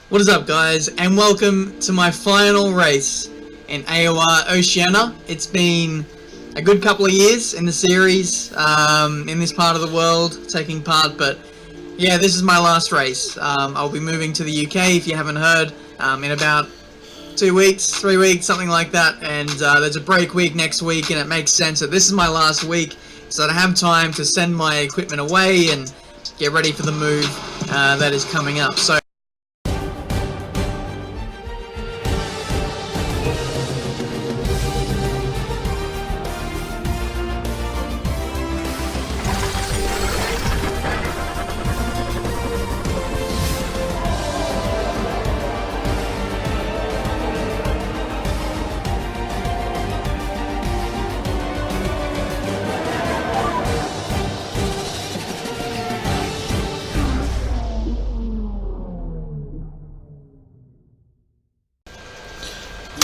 What is up, guys, and welcome to my final race in AOR Oceania. It's been a good couple of years in the series, in this part of the world, taking part, but yeah, this is my last race. I'll be moving to the UK, if you haven't heard, in about 2 weeks, 3 weeks, something like that, and there's a break week next week, and it makes sense that this is my last week, so that I have time to send my equipment away and get ready for the move that is coming up. So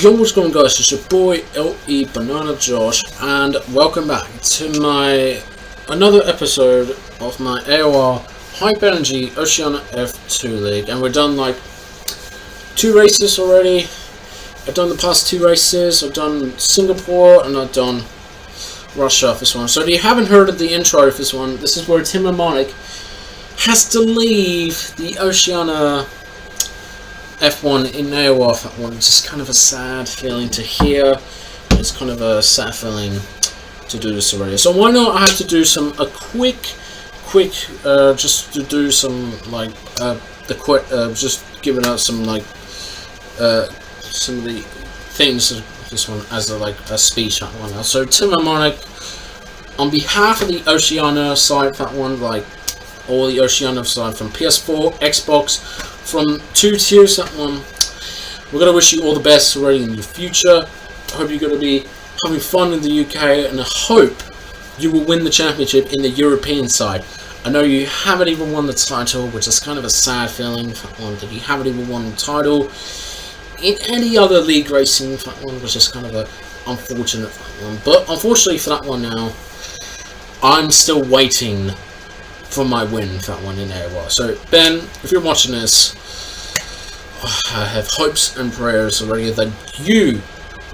yo, what's going on, guys? It's your boy LE Banana Josh, and welcome back to another episode of my AOR Hype Energy OCEANIA F2 League. And we've done like 2 races already. I've done the past 2 races. I've done Singapore and I've done Russia for this one. So if you haven't heard of the intro for this one, this is where Tiametmarduk has to leave the OCEANIA F1 in AOR for that one. It's just kind of a sad feeling to hear. It's kind of a sad feeling to do this already. So why not I have to do a quick just to do some like just giving out some like some of the things of this one as a speech that one. So Tiametmarduk, on behalf of the Oceania side, that one, like all the Oceania side from PS4, Xbox, from 2 tiers, that one, we're going to wish you all the best already in your future. I hope you're going to be having fun in the UK, and I hope you will win the championship in the European side. I know you haven't even won the title, which is kind of a sad feeling, that one, that you haven't even won the title in any other league racing, that one, which is kind of a unfortunate one. But unfortunately for that one now, I'm still waiting for my win for that one in AOR. So Ben, if you're watching this, I have hopes and prayers already that you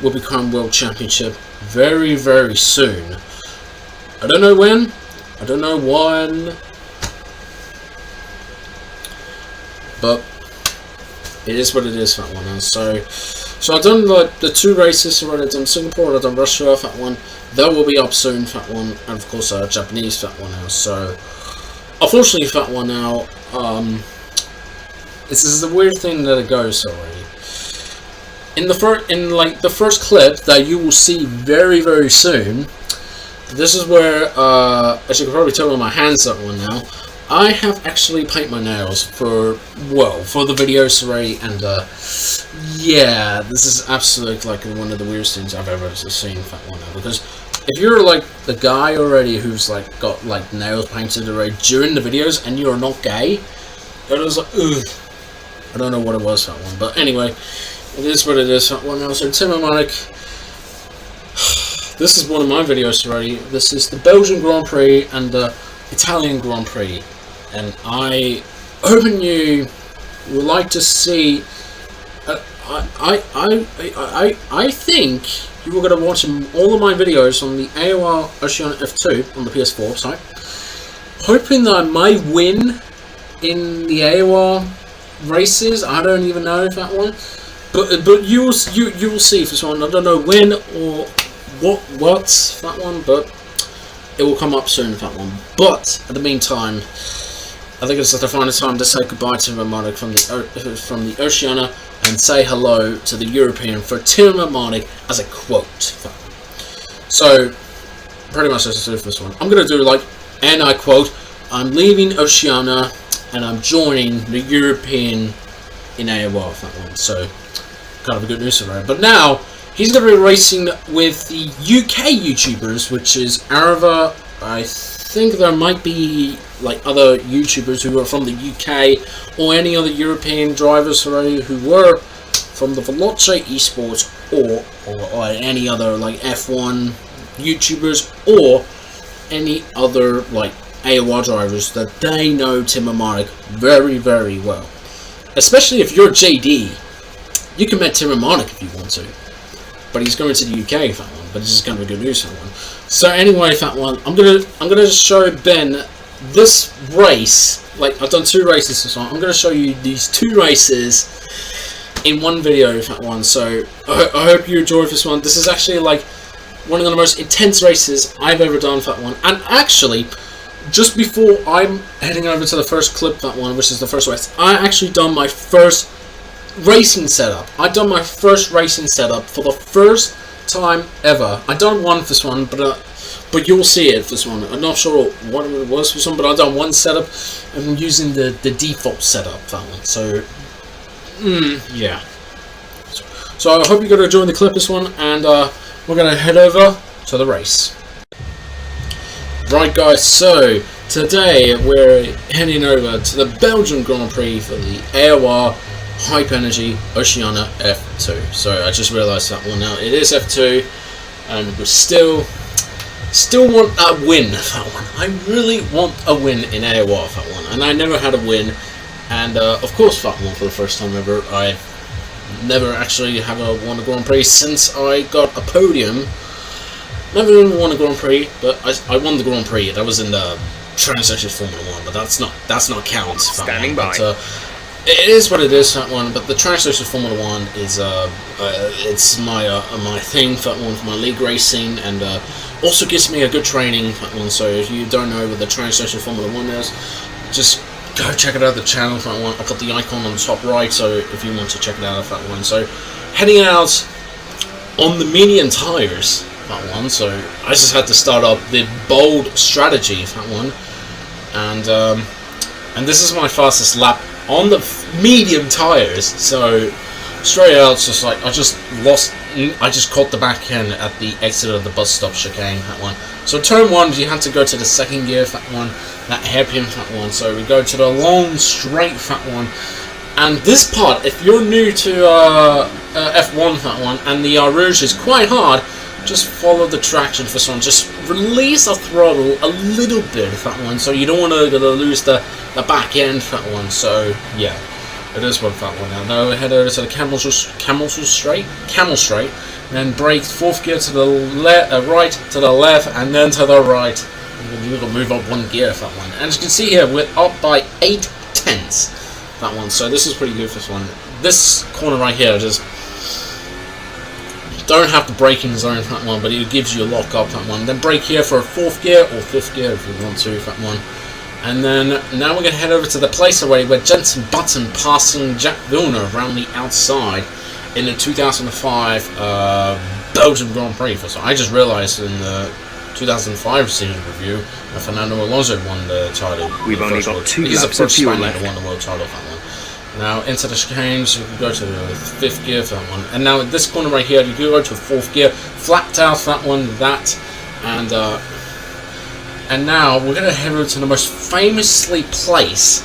will become World Championship very, very soon. I don't know when, I don't know when, but it is what it is for that one. And so I've done like the 2 races already. I've done Singapore, I've done Russia for that one. That will be up soon for that one, and of course Japanese for that one now. So unfortunately for that one now, this is the weird thing that it goes already. In the first clip that you will see very, very soon, this is where, as you can probably tell by my hands that one now, I have actually painted my nails for the videos already, and yeah, this is absolutely like one of the weirdest things I've ever seen for that one now, because if you're like the guy already who's like got like nails painted already during the videos and you're not gay, it was like, ugh, I don't know what it was for that one, but anyway, it is what it is for that one now. So Tiametmarduk, this is one of my videos already. This is the Belgian Grand Prix and the Italian Grand Prix, and I hoping you would like to see. I think you were going to watch all of my videos on the AOR Oceania F2 on the PS4 site, hoping that I might win in the AOR races. I don't even know if that one, but you will see for this one. I don't know when or what's that one, but it will come up soon, that one. But in the meantime, I think it's the final time to say goodbye to Tiametmarduk from the Oceania, and say hello to the European for Tiametmarduk as a quote. So pretty much that's it for this one. I'm gonna do like, and I quote, "I'm leaving Oceania and I'm joining the European in AOR" for that one. So kind of a good news around. But now he's gonna be racing with the UK YouTubers, which is Arava. I think there might be like other YouTubers who are from the UK, or any other European drivers already who were from the Veloce Esports, or any other like F1 YouTubers, or any other like AOR drivers that they know Tiametmarduk very, very well. especially if you're JD, you can met Tiametmarduk if you want to. But he's going to the UK, Fat One. But this is going to be good news, Fat One. So anyway, Fat One, I'm gonna show Ben this race. Like, I've done 2 races this one. I'm gonna show you these 2 races in one video, Fat One. So I hope you enjoyed this one. This is actually like one of the most intense races I've ever done, Fat One. And actually, just before I'm heading over to the first clip, Fat One, which is the first race, I actually done my first racing setup. I done my first racing setup for the first time ever. I done one for this one, but you'll see it for this one. I'm not sure what it was for this one, but I done one setup. I'm using the default setup, that one. So yeah. So I hope you're gonna enjoy the clip this one, and we're gonna head over to the race. Right, guys. So today we're heading over to the Belgian Grand Prix for the AOR Hype Energy OCEANIA F2. So I just realised that one now. It is F2, and we still want that win. That one. I really want a win in AOR. That one, and I never had a win. And of course, that one for the first time ever. I never actually have won a Grand Prix since I got a podium. Never even won a Grand Prix, but I won the Grand Prix. That was in the Transaction Formula 1, but that's not count. Standing by. But, it is what it is, that one. But the Transaction Formula 1 is it's my thing, that one, for my league racing, and also gives me a good training, that one. So if you don't know what the Transaction Formula 1 is, just go check it out, the channel, that one. I've got the icon on the top right, so if you want to check it out, that one. So heading out on the medium tires, that one. So I just had to start up the bold strategy, that one, and this is my fastest lap on the medium tires. So straight out, it's just like I just caught the back end at the exit of the bus stop chicane, that one. So turn 1, you had to go to the second gear, that one, that hairpin, that one. So we go to the long straight, that one. And this part, if you're new to F1, that one, and the rouge is quite hard, just follow the traction for this one. Just release the throttle a little bit, that one, so you don't want to lose the back end, that one. So yeah, it is what that one. Now we head over to the camel straight, then brake 4th gear to the right, to the left, and then to the right. You're gonna move up 1 gear, that one. And as you can see here, we're up by 8/10, that one. So this is pretty good for this one. This corner right here, just don't have the braking zone, that one, but it gives you a lock up, that one. Then brake here for a 4th gear or 5th gear if you want to, that one. And then now we're going to head over to the place already where Jenson Button passing Jack Villeneuve around the outside in the 2005 Belgian Grand Prix. So I just realised in the 2005 season review that Fernando Alonso won the title. We've only got 2 He's the laps of first fuel Spaniard left. to win the world title, that one. Now into the chicanes, you can go to the 5th gear for that one. And now in this corner right here, you can go to 4th gear, flat out that one, that, and now we're gonna head over to the most famously place,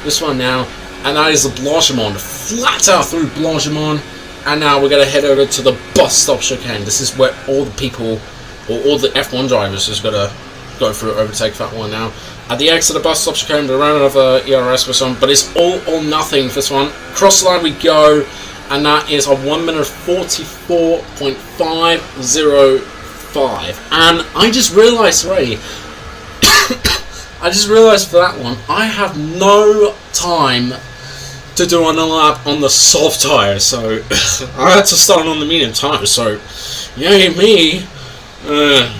this one now, and that is the Blanchimont, flat out through Blanchimont. And now we're gonna head over to the bus stop chicane. This is where all the people, or all the F1 drivers, is gonna go through, overtake that one now. At the exit of the bus stop chicane, the round of the ERS for some, but it's all or nothing for this one. Cross the line we go, and that is a 1 minute 44.505. And I just realised already, I just realised for that one, I have no time to do another lap on the soft tyres, so I had to start on the medium tyres. So yay me! I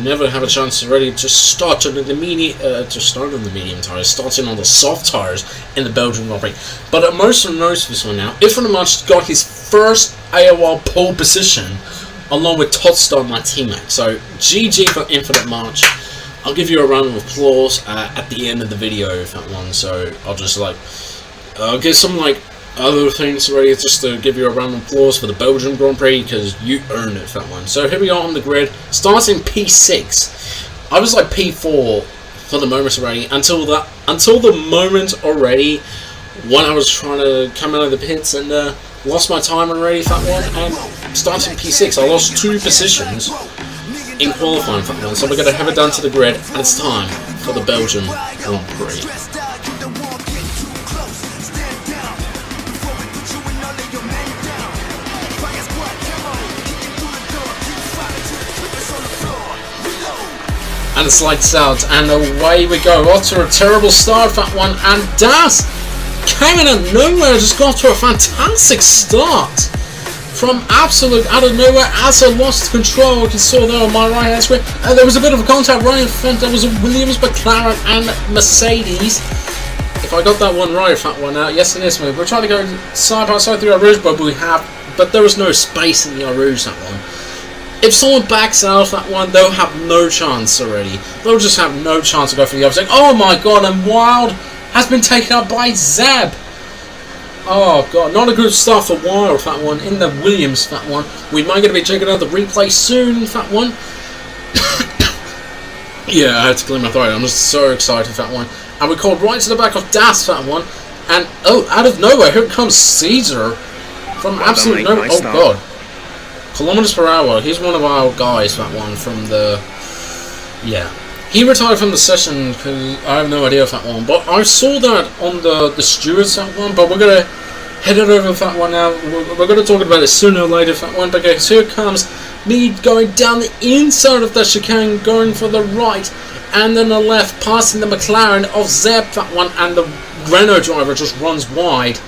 never have a chance already to start on the medium tires, starting on the soft tires in the Belgian Grand Prix. But most of knows this one now. Ifrenemarch got his first AOR pole position along with Toddstone, my teammate. So GG for Infinite March. I'll give you a round of applause at the end of the video for that one. So I'll just I'll give some other things already, just to give you a round of applause for the Belgian Grand Prix, because you earned it for that one. So here we are on the grid, starting P6. I was like P4 for the moment already, until the moment already when I was trying to come out of the pits and lost my time already for that one, and starting P6. I lost 2 positions in qualifying for that one. So we're going to have it down to the grid, and it's time for the Belgian Grand Prix. and it's lights out, and away we go. Off to a terrible start, that one, and Das came in out of nowhere, just got to a fantastic start. From absolute out of nowhere, Asa lost control. You can see there on my right hand screen. There was a bit of a contact right in front. There was a Williams, McLaren, and Mercedes. If I got that one right, that one out. Yes, it is. We're trying to go side by side through our Rouge, but there is no space in the Rouge, that one. If someone backs out that one, they'll have no chance already. They'll just have no chance to go for the opposite. Oh my god, and Wild has been taken out by Zeb. Oh god, not a good start for Wild, that one, in the Williams, that one. We might going to be checking out the replay soon, that one. Yeah, I had to clear my throat, I'm just so excited for that one. And we called right to the back of Das, that one. And, oh, out of nowhere, here comes Caesar. From absolute nowhere, oh god. Kilometers per hour, he's one of our guys, that one, from the... Yeah. He retired from the session because I have no idea of that one, but I saw that on the stewards, that one, but we're going to head it over that one now. We're going to talk about it sooner or later, that one, because here comes me going down the inside of the chicane, going for the right, and then the left, passing the McLaren of Zeb, that one, and the Renault driver just runs wide.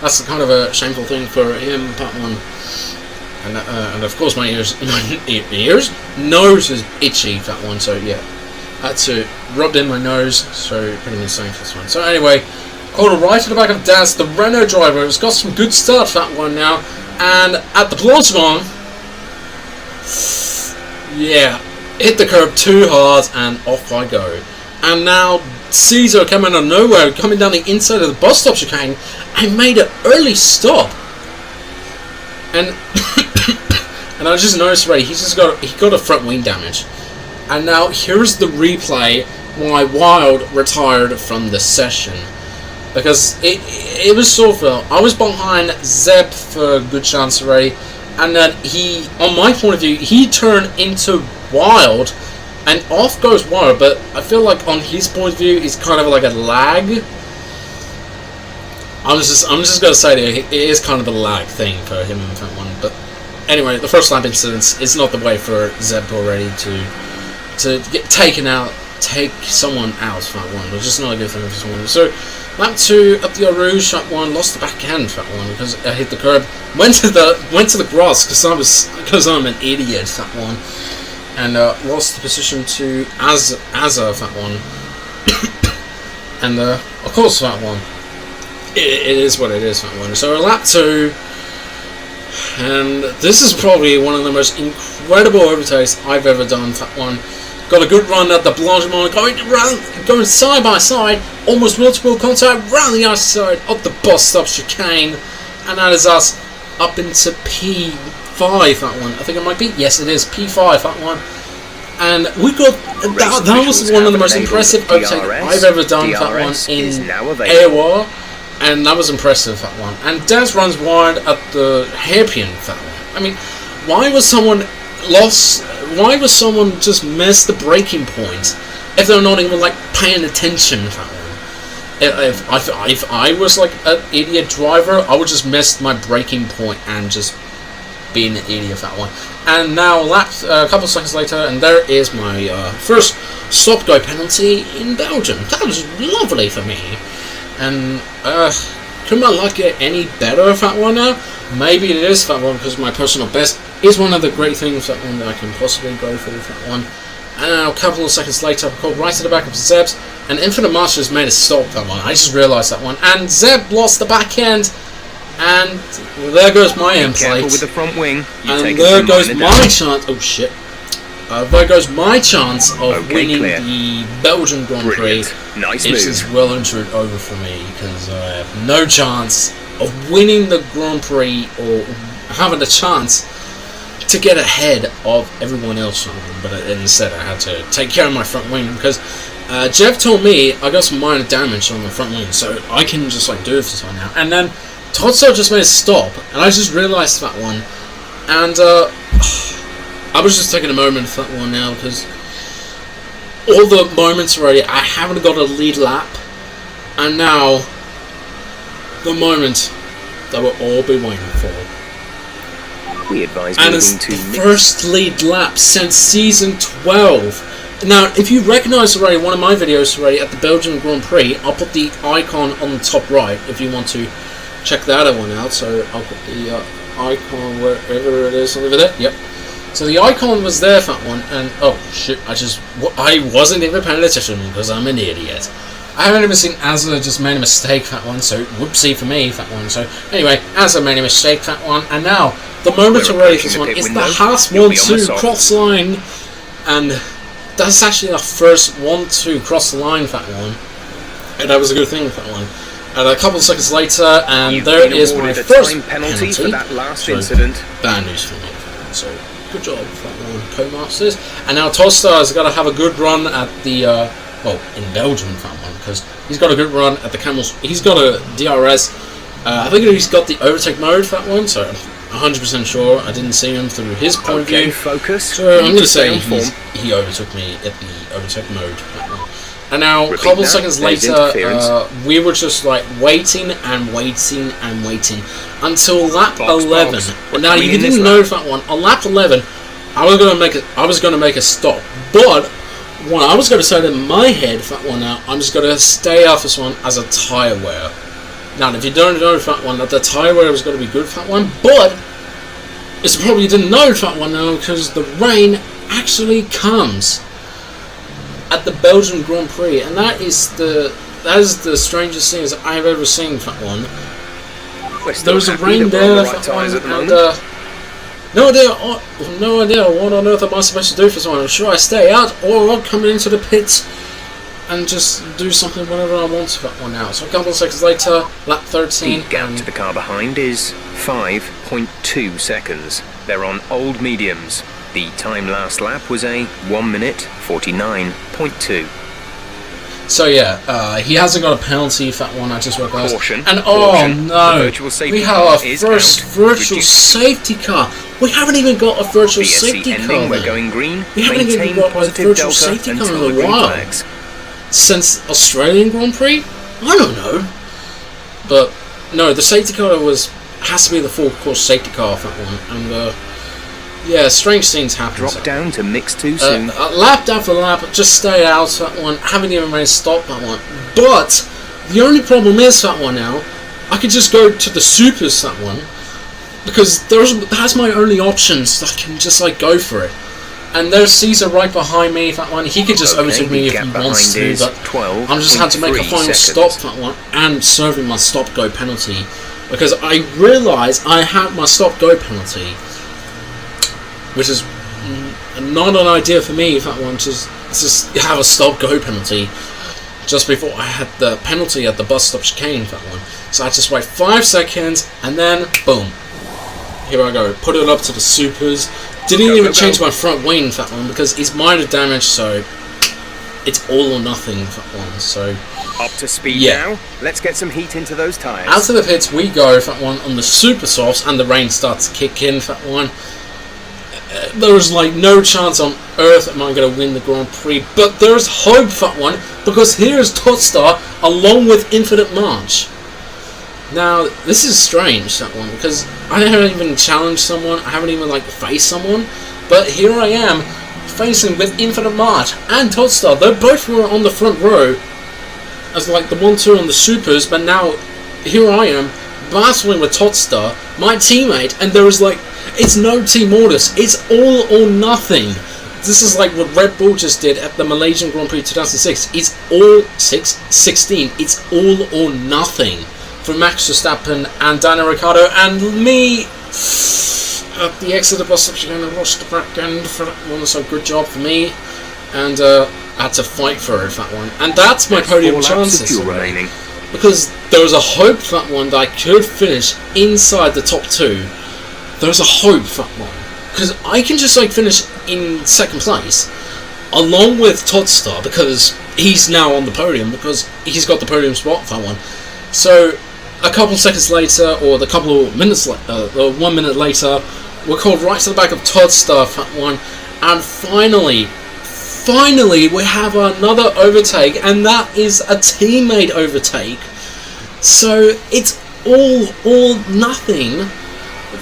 That's kind of a shameful thing for him, that one. And of course my nose is itchy, that one, so yeah. Had to rubbed in my nose, so pretty insane for this one. So anyway, called right to the back of Das, the Renault driver has got some good start for that one now, and at the Blanchement, yeah, hit the curb too hard, and off I go. And now Caesar coming out of nowhere, coming down the inside of the bus stop chicane, and made an early stop. And and I just noticed already, he got a front wing damage. And now here's the replay why Wild retired from the session, because it was so fun. I was behind Zeb for a good chance already, and then he, on my point of view, he turned into Wild, and off goes Wild. But I feel like on his point of view, it's kind of like a lag. I'm just gonna say that it is kind of a lag thing for him in that one. But anyway, the first lap incident is not the way for Zeb already to get taken out, take someone out for that one, which is not a good thing for someone. So, lap 2 up the Rouge, that one, lost the back end for that one because I hit the curb, went to the grass because I'm an idiot for that one, and lost the position to Azza for that one, and of course for that one, it is what it is for that one. So lap 2. And this is probably one of the most incredible overtakes I've ever done for that one. Got a good run at the Blanchement, going side by side, almost multiple contact, round the outside of the bus stop chicane, and that is us up into P5, that one. I think it might be, yes it is, P5, that one. And we got, that was one of the most impressive overtakes I've ever done for that one in AOR. And that was impressive, that one. And Daz runs wide at the hairpin, that one. I mean, why was someone just miss the braking point if they're not even like paying attention, that one? If I was like an idiot driver, I would just miss my braking point and just be an idiot, that one. And now a couple of seconds later, and there is my first stop-go penalty in Belgium. That was lovely for me. And could my luck get any better with that one now? Maybe it is that one, because my personal best is one of the great things that one that I can possibly go for with that one. And now a couple of seconds later, I called right to the back of Zeb's, and Infinite Masters made a stop that one. I just realised that one, and Zeb lost the back end, and there goes my end plate. With the front wing. And there goes my chance. Oh shit. There goes my chance of winning the Belgian Grand Prix. Nice This is well and truly over for me, because I have no chance of winning the Grand Prix or having a chance to get ahead of everyone else. But instead I had to take care of my front wing, because Jeff told me I got some minor damage on the front wing, so I can just like do this one now. And then Totso just made a stop, and I just realised that one, and I was just taking a moment for that one now, because all the moments already, I haven't got a lead lap, and now the moment that we'll all be waiting for. We advise and it's the first lead lap since season 12 Now, if you recognise already one of my videos already at the Belgian Grand Prix, I'll put the icon on the top right if you want to check that one out. So I'll put the icon wherever it is over there. Yep. So the icon was there for that one, and oh shit, I wasn't even paying attention because I'm an idiot. I haven't even seen Azza just made a mistake for that one, so whoopsie for me for that one. So anyway, Azza made a mistake for that one, and now the moment to race this one is the Haas 1-2 cross line, and that's actually the first 1-2 cross the line for that one, and that was a good thing for that one. And a couple of seconds later, and there is my first penalty for that last incident. Bad news for me. So good job for that one, Co-Masters. And now Tostar has got to have a good run at the well, in Belgium for that one, because he's got a good run at the camels. He's got a DRS. I think he's got the overtake mode for that one, so 100% sure. I didn't see him through his point of view. Focus. So I'm going to say he overtook me at the overtake mode for that one. And now, a couple seconds later, we were just like waiting and waiting and waiting until lap 11. And now you didn't know that one. On lap 11, I was going to make a stop, but what I was going to say in my head for that one now, I'm just going to stay off this one as a tyre wear. Now, if you don't know for that one, that the tyre wear was going to be good for that one, but it's probably you didn't know for that one now because the rain actually comes at the Belgian Grand Prix, and that is the strangest thing that I've ever seen for that one. There was a rain there for that one, and no idea what on earth am I supposed to do for this one. Should I stay out or I'll come into the pits and just do something whenever I want for that one now. So a couple of seconds later, lap 13. The gap to the car behind is 5.2 seconds. They're on old mediums. The time last lap was a 1 minute 49.2. So yeah, he hasn't got a penalty for that one. I just realised. Caution. And oh no, we have our first virtual safety car. We haven't even got a virtual safety car. We're going green. We haven't even got a virtual safety car in a while. Since Australian Grand Prix? I don't know. But no, the safety car has to be the full course safety car for that one. And yeah, strange things happen. Drop down to mix too soon. Lap after lap, just stay out for that one. Haven't even made a stop that one. But the only problem is that one now, I could just go to the supers that one, because that's my only option. So I can just like go for it. And there's Caesar right behind me for that one. He could just overtake me if he wants to, but I'm just had to make a final stop for that one and serving my stop-go penalty, because I realised I had my stop-go penalty, which is not an idea for me if that one, just have a stop-go penalty just before I had the penalty at the bus stop chicane for that one. So I just wait 5 seconds and then boom, here I go, put it up to the supers. Didn't even change my front wing for that one because it's minor damage, so it's all or nothing for that one. So up to speed now. Let's get some heat into those tyres. Out of the pits we go for that one on the super softs, and the rain starts to kick in for that one. There was like no chance on earth am I going to win the Grand Prix, but there's hope for that one, because here's Totstar along with Infinite March. Now this is strange, that one, because I haven't even challenged someone, I haven't even like faced someone, but here I am facing with Infinite March and Totstar. They both were on the front row as like the 1-2 on the supers, but now here I am battling with Totstar, my teammate, and there was like, it's no team orders, it's all or nothing. This is like what Red Bull just did at the Malaysian Grand Prix 2006. It's all 16. It's all or nothing for Max Verstappen and Daniel Ricciardo, and me at the exit of the bus stop. Going to rush the back end for that one, so good job for me. And I had to fight for it for that one, and that's my podium chances remaining, because there was a hope for that one that I could finish inside the top 2. There's a hope for that one, because I can just like finish in second place along with Todstar, because he's now on the podium, because he's got the podium spot for that one. So a couple seconds later, or the couple of minutes, 1 minute later, we're called right to the back of Todstar for that one, and finally we have another overtake, and that is a teammate overtake. So it's all or nothing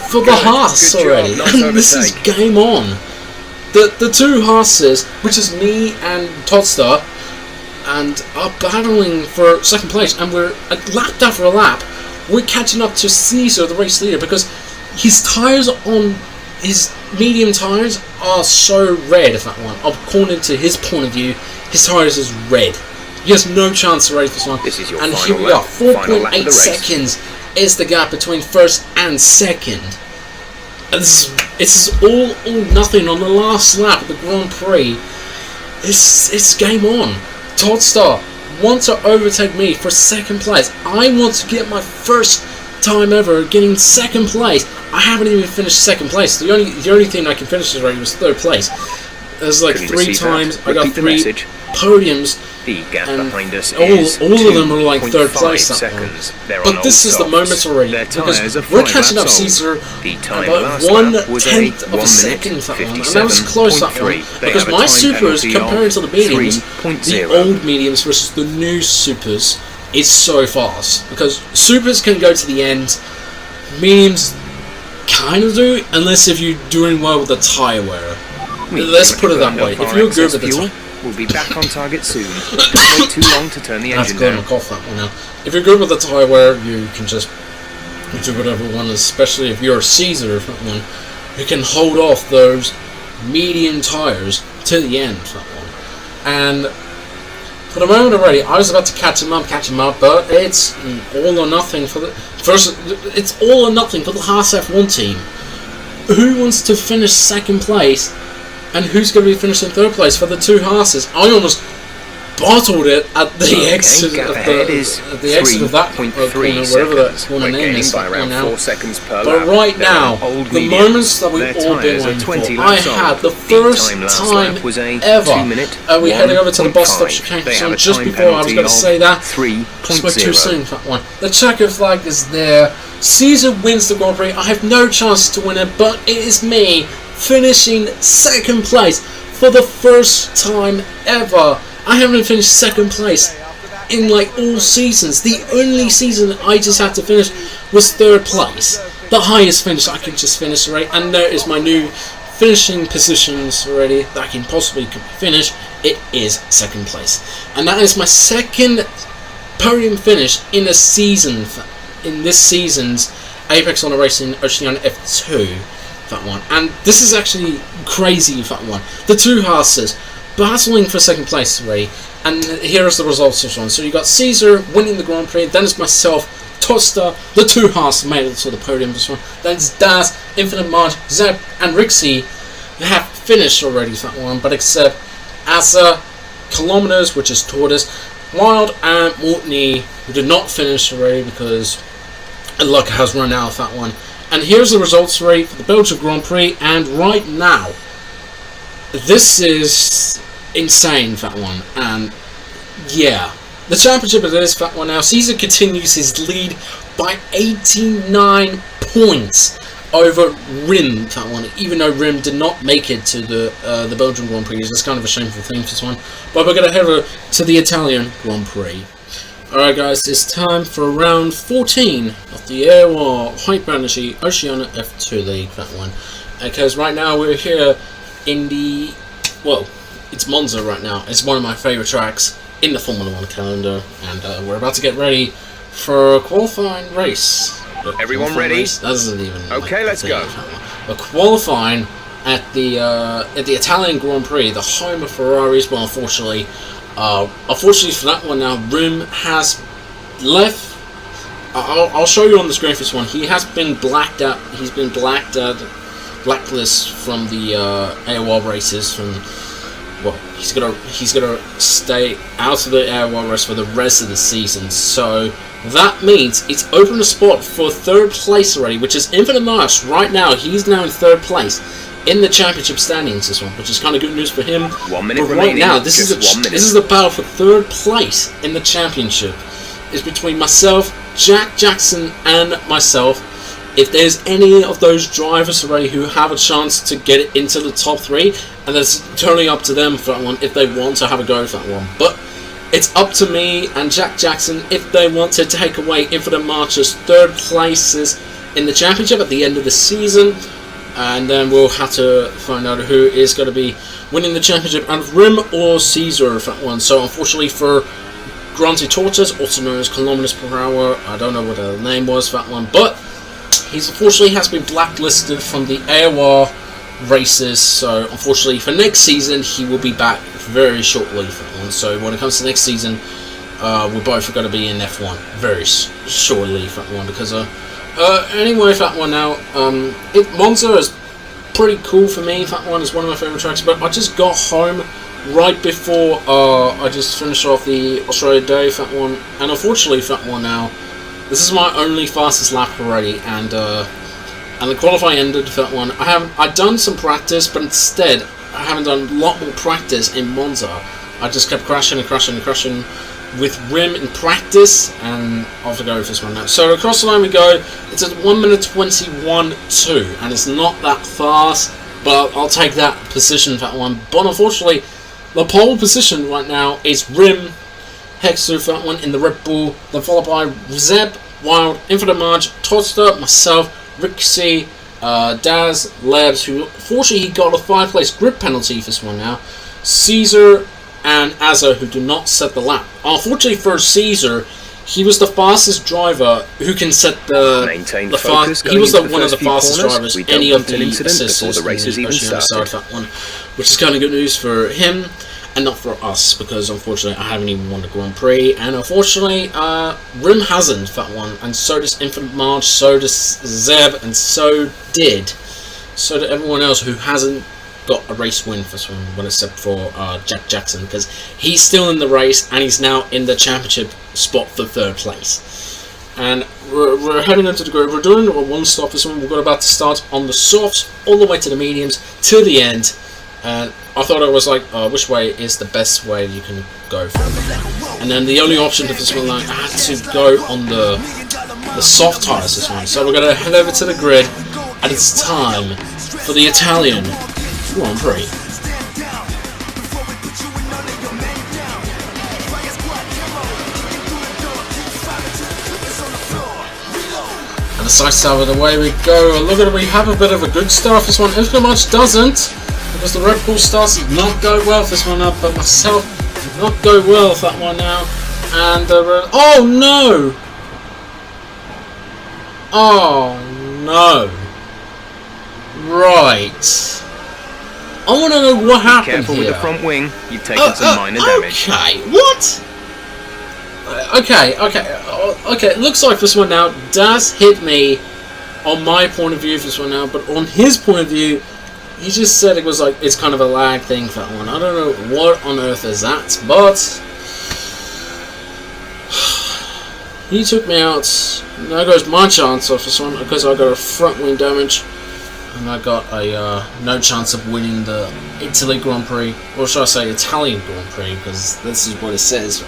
for the Haas already, and this is game on. the two horses, which is me and Todster, and are battling for second place, and we're lap after a lap. We're catching up to Caesar, the race leader, because his tyres on his medium tyres are so red. If that one, according to his point of view, his tyres is red. He has no chance to race this one. This is your and final here we are, lap. Final lap of 4.8 the race. seconds is the gap between first and second. And it's all or nothing on the last lap of the Grand Prix. It's game on. Todster wants to overtake me for second place. I want to get my first time ever getting second place. I haven't even finished second place. The only thing I can finish this race was third place. There's like Couldn't 3 receive times that. I got Repeat the 3 message. podiums. The gap And behind us all is of them are like third 2.5 place. That seconds. one. They're But on this old is the softs. moment already, Their because tyres are we're 5 catching up laps old. Caesar The time about last 1 lap was a tenth of a 1 second. minute That one. And that was close. That one. 57.3. They Because have a my time supers, penalty compared of to the mediums, the 3.0. old mediums versus the new supers, is so fast. Because supers can go to the end, mediums kind of do, unless if you're doing well with the tyre wear. Let's put it that way. If you're good with the tyre, we'll be back on target soon. Don't wait too long to turn the I have to engine go and down. knock off that one now. If you're good with the tyre wear, you can just do whatever one, especially if you're a Caesar, if that one. You can hold off those medium tyres to the end, that one. And for the moment already, I was about to catch him up, but it's all or nothing for the first. It's all or nothing for the Haas F1 team. Who wants to finish second place? And who's going to be finishing third place for the two Haases? I almost bottled it at the exit gap of ahead is the exit of that 3.3 corner, whatever that seconds. corner We're name gaining is. by around now. 4 seconds per But lap. right They're now, on old the mediums. moments that we've Their all been tyres are waiting 20 for, I laps had old. the first time last time lap was a ever. 2 minute. We heading over to the bus stop 1.5. chicane They have zone a just time before I was penalty going to of say that. Spoke too 3.0. soon for that one. The checker flag is there. Caesar wins the Grand Prix. I have no chance to win it, but it is me finishing second place for the first time ever. I haven't finished second place in like all seasons. The only season I just had to finish was third place. The highest finish I can just finish already. And there is my new finishing positions already that I can possibly finish. It is second place. And that is my second podium finish in a season, in this season's Apex Honor Racing Oceania F2. That one. And this is actually crazy, that one. The two Haases battling for second place already. And here is the results of this one. So you got Caesar winning the Grand Prix, then it's myself, Todster, the two Haas made it to the podium this one. Then it's Daz, Infinite Marge, Zeb, and Rixie. They have finished already that one, but except Asa, Kilometers, which is Tortoise, Wild, and Mortney, who did not finish already because luck has run out of that one. And here's the results rate for the Belgian Grand Prix, and right now, this is insane, that one. And yeah, the championship it is, that one now. Caesar continues his lead by 89 points over Rim, that one. Even though Rim did not make it to the Belgian Grand Prix, it's kind of a shameful thing for this one. But we're going to head over to the Italian Grand Prix. Alright guys, it's time for round 14 of the AOR Hyper Energy Oceania F2 League, that one. Because right now we're here in the, well, it's Monza right now. It's one of my favourite tracks in the Formula 1 calendar. And we're about to get ready for a qualifying race. Everyone ready? That doesn't even Okay, let's go. A qualifying at the Italian Grand Prix, the home of Ferraris. Well, unfortunately for that one now, Rim has left. I'll show you on the screen for this one. He has been blacked out. He's been blacklist from the AOR races. Well, he's gonna stay out of the AOR race for the rest of the season. So that means it's opened a spot for third place already, which is Infinite March. Right now, he's now in third place in the championship standings, this one, which is kind of good news for him. 1 minute but remaining. right now, this is the battle for third place in the championship. It's between myself, Jack Jackson, and myself. If there's any of those drivers already who have a chance to get it into the top 3, and it's totally up to them for that one if they want to have a go for that one. But it's up to me and Jack Jackson if they want to take away Infinite March's third places in the championship at the end of the season. and then we'll have to find out who is going to be winning the championship, and Rim or Caesar for that one. So unfortunately for Grante Tortas, also known as kilometers per hour, I don't know what the name was for that one, but he's unfortunately has been blacklisted from the AOR races, so unfortunately for next season he will be back very shortly for that one. So when it comes to next season, we're both going to be in F1 very shortly for that one, because anyway for that one now, Monza is pretty cool for me. That one is one of my favourite tracks, but I just got home right before I just finished off the Australia Day for that one, and unfortunately for that one now, this is my only fastest lap already, and the qualifying ended for that one. I've done some practice, but instead I haven't done a lot more practice in Monza. I just kept crashing and crashing and crashing with Rim in practice, and off to go with this one now. So across the line we go. It's at 1 minute 21.2, and it's not that fast, but I'll take that position for that one. But unfortunately, the pole position right now is Rim, Hexer for that one in the Red Bull, then followed by Zeb, Wild, Infinite Marge, Todster, myself, Rixie, Daz, Lebs, who fortunately he got a 5-place grid penalty for this one now, Caesar, and Azza, who do not set the lap. Unfortunately for Caesar, he was the fastest driver who can set Maintain the focus. he was one of the few fastest corners. drivers We don't any of want an the incident before assistants the races in the even Oceania started. that one, which is kind of good news for him and not for us, because unfortunately I haven't even won the Grand Prix, and unfortunately Rim hasn't that one, and so does Infinite March, so does Zeb, and so did everyone else who hasn't got a race win for this one, except for Jack Jackson, because he's still in the race and he's now in the championship spot for 3rd place. And we're heading into the grid. We're doing a one-stop this one. We're about to start on the softs all the way to the mediums to the end, and I thought it was like which way is the best way you can go for it. And then the only option to this one, I had to go on the soft tires this one. So we're going to head over to the grid, and it's time for the Italian Grand Prix. And the side start with away we go. Look at it, we have a bit of a good start for this one. Infinite March doesn't, because the Red Bull starts did not go well for this one up, but myself did not go well for that one now. And oh no! Oh no! Right. I want to know what happened Careful here. with the front wing. You've taken some minor damage. Okay, what? Okay. It looks like this one now, Daz hit me on my point of view for this one now, but on his point of view, he just said it was like, it's kind of a lag thing for that one. I don't know what on earth is that, but he took me out. There goes my chance off this one, because I got a front wing damage, and I got a no chance of winning the Italy Grand Prix, or should I say Italian Grand Prix, because this is what it says.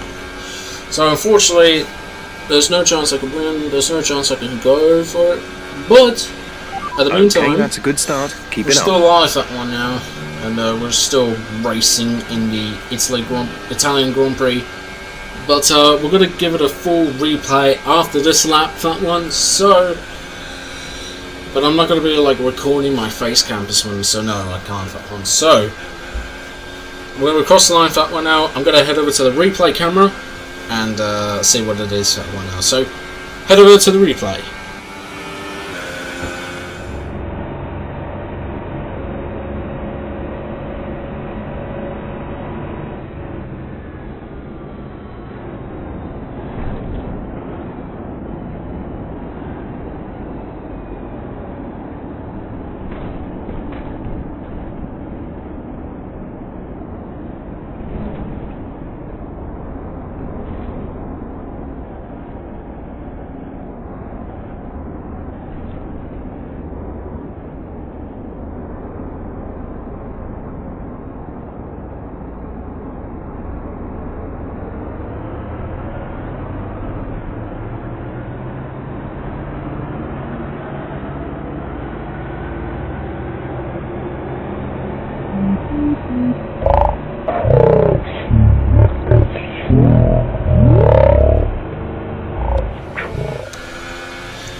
So unfortunately, there's no chance I can win, there's no chance I can go for it, but at the meantime, that's a good start. Keep we're it still up. alive that one now, and we're still racing in the Italian Grand Prix. But we're going to give it a full replay after this lap, that one, so... But I'm not going to be like recording my face cam this one, so no, I can't for that one. So, we're going to cross the line for that one now. I'm going to head over to the replay camera and see what it is for that one now. So, head over to the replay.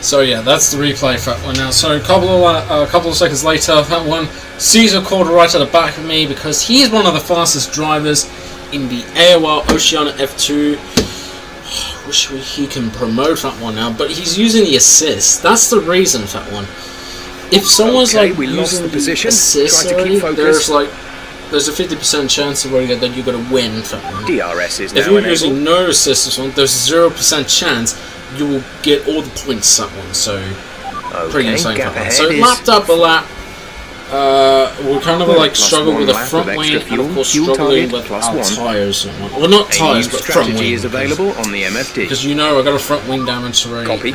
So yeah, that's the replay for that one now. So a couple of seconds later, that one, Caesar called right at the back of me because he's one of the fastest drivers in the AOR Oceania F2. Wish he can promote that one now, but he's using the assist. That's the reason for that one. If someone's like we lost using the position. assist, Try to keep focus. there's a 50% chance already that you're gonna win for that one. DRS is now If you're enabled. using no assist this one, there's a 0% chance you will get all the points that one. So pretty insane gap for that one. ahead So is lapped up a lap. We're kind of like Plus struggling one with the lap front of wing, extra and of course fuel struggling target with plus our one. tyres. Well, not A tyres, new but front strategy wing. is available on the MFD. Because you know I got a front wing damage already. Copy.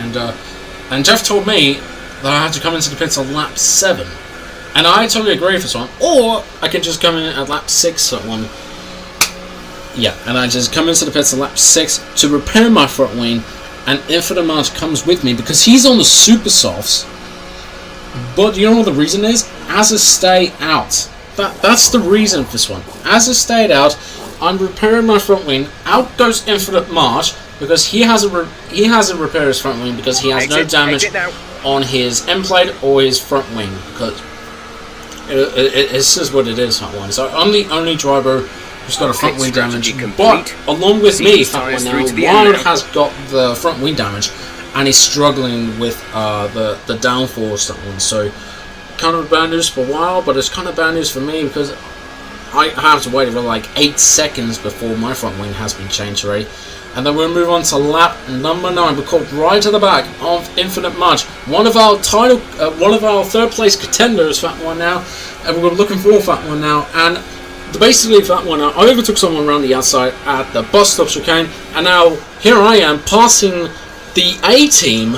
And Jeff told me that I had to come into the pits on lap 7. And I totally agree with this one. Or I can just come in at lap 6 at one. Yeah, and I just come into the pits on lap 6 to repair my front wing, and Infinite March comes with me because he's on the super softs. But you know what the reason is? As a stay out. That's the reason for this one. As a stayed out, I'm repairing my front wing. Out goes Infinite March because he hasn't repaired his front wing because he has no damage on his end plate or his front wing, because it's just what it is. That one. So I'm the only driver who's got a front wing damage. But along with me, that one now, Wild has got the front wing damage, and he's struggling with the downforce. That one. So kind of bad news for Wild, but it's kind of bad news for me because I have to wait for like 8 seconds before my front wing has been changed already. And then we'll move on to lap number 9. We're caught right to the back of Infinite March, one of our third place contenders for that one now, and we're looking forward for that one now. And basically for that one now, I overtook someone around the outside at the bus stop chicane, and now here I am passing the A team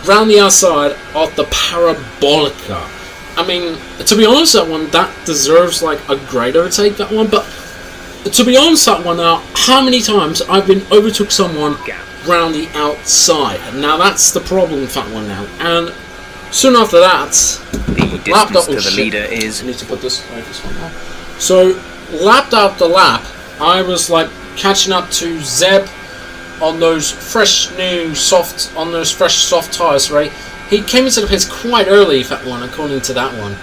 round the outside of the Parabolica. I mean, to be honest, that one that deserves like a great overtake. That one, but. To be honest, that one now, how many times I've been overtook someone round the outside. Now that's the problem with that one now. And soon after that, The lapped up. distance to the leader is I need to put this one now. So lapped out the lap, I was like catching up to Zeb on those fresh soft tires, right? He came into the pits quite early for that one, according to that one,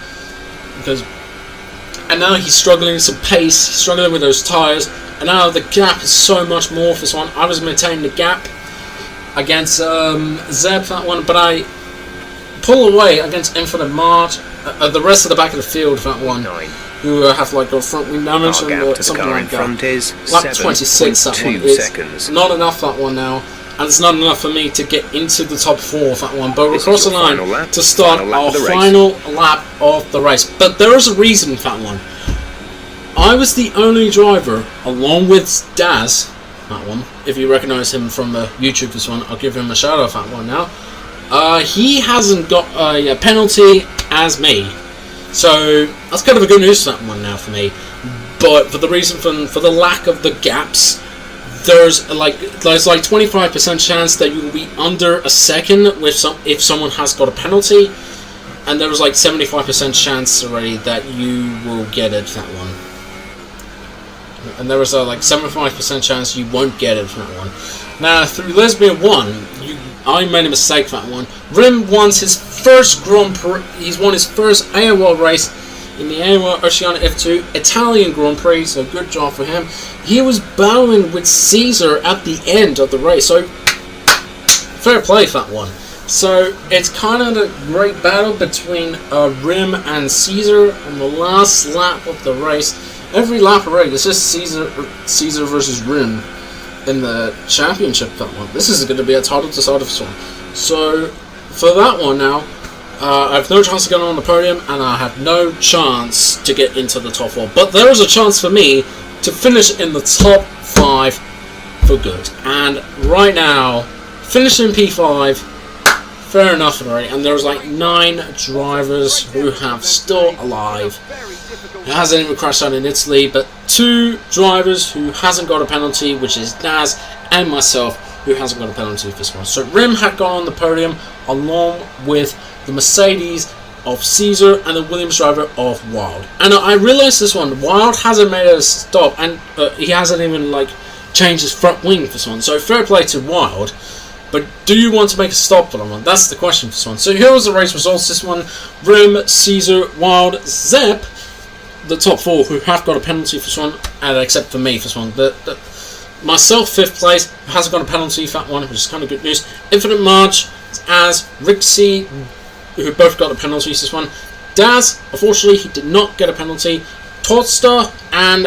and now he's struggling with some pace, he's struggling with those tyres, and now the gap is so much more for this one. I was maintaining the gap against Zeb for that one, but I pull away against Infinite March, the rest of the back of the field for that one, who have like got front wing damage our and gap to the something car like in front that. is Lap 26 that one 7.2 is seconds. not enough that one now, and it's not enough for me to get into the top 4 for that one, but we're This is across the your line final lap, to start final lap our of the race. final lap of the race. But there is a reason for that one. I was the only driver, along with Daz, that one, if you recognise him from the YouTube this one, I'll give him a shout out for that one now. He hasn't got a penalty as me, so that's kind of a good news for that one now for me. But for the reason for the lack of the gaps, there's like 25% chance that you will be under a second if someone has got a penalty, and there was like 75% chance already that you will get it for that one. And there was a like 75% chance you won't get it for that one. Now through Lesbian 1, I made a mistake for that one. Rim won his first Grand Prix. He's won his first AOR race in the AOR Oceania F2 Italian Grand Prix. So good job for him. He was battling with Caesar at the end of the race. So fair play for that one. So it's kind of a great battle between Rim and Caesar on the last lap of the race. Every lap already, it's just Caesar versus Rim in the championship for that one. This is going to be a title decider for one. So for that one now, I have no chance to get on the podium, and I have no chance to get into the top 4. But there is a chance for me to finish in the top 5 for good. And right now, finishing P5, fair enough already. And there's like 9 drivers who have still alive. It hasn't even crashed out in Italy, but 2 drivers who hasn't got a penalty, which is Daz and myself, who hasn't got a penalty for this one. So Rim had gone on the podium along with the Mercedes of Caesar and the Williams driver of Wild. And I realised this one, Wild hasn't made a stop, and he hasn't even like changed his front wing for this one. So fair play to Wild. But do you want to make a stop for that one? That's the question for this one. So here was the race results. This one, Rim, Caesar, Wild, Zep, the top 4 who have got a penalty for this one, and except for me for this one. Myself, 5th place, hasn't got a penalty for that one, which is kind of good news. Infinite March, as Rixie, who both got a penalty for this one. Daz, unfortunately, he did not get a penalty. Todstar and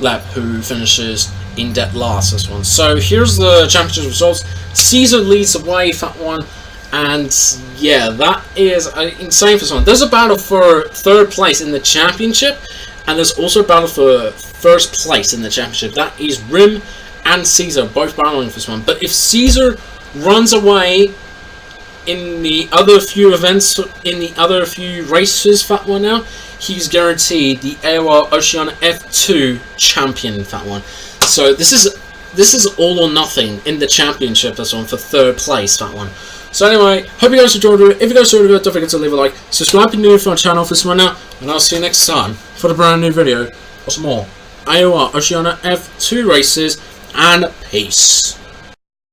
Lab, who finishes in dead last this one. So here's the championship results. Caesar leads the way for that one, and yeah, that is insane for this one. There's a battle for 3rd place in the championship, and there's also a battle for 1st place in the championship. That is Rim and Caesar both battling for this one. But if Caesar runs away in the other few events, in the other few races for that one now, he's guaranteed the AOR Oceania F2 champion for that one. So this is all or nothing in the championship, this one, for 3rd place, that one. So anyway, hope you guys enjoyed it. If you guys enjoyed the video, don't forget to leave a like, subscribe if you're new to our channel for this one now, and I'll see you next time for the brand new video or some more AOR Oceania F2 races, and peace.